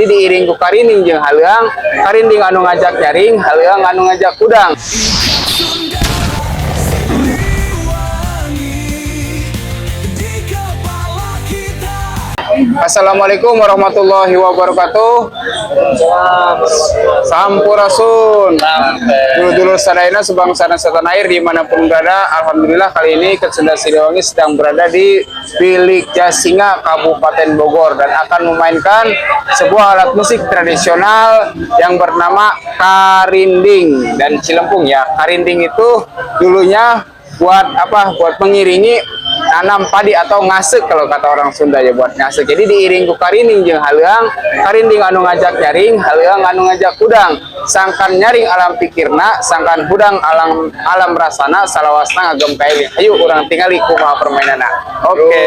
diiring ku karinding jeung haleang, karinding anu ngajak nyaring, haleang anu ngajak udang. Assalamualaikum warahmatullahi wabarakatuh. Sampurasun. Dulur-dulur sadayana sebangsa dan setanah air dimanapun berada. Alhamdulillah kali ini 𝐁𝐈𝐋𝐈𝐍𝐆 sedang berada di Bilik Jasinga, Kabupaten Bogor, dan akan memainkan sebuah alat musik tradisional yang bernama karinding dan cilempung ya. Karinding itu dulunya buat apa? Buat mengiringi nanam padi atau ngasek kalau kata orang Sunda ya, buat ngasek. Jadi diiring ku karinding jeung haleang, karinding anu ngajak nyaring, haleang anu ngajak udang. Sangkan nyaring alam pikirna, sangkan hudang alam rasana, salawasna ngagem ka ieu. Ayo urang tingali kumaha permainanna. Oke.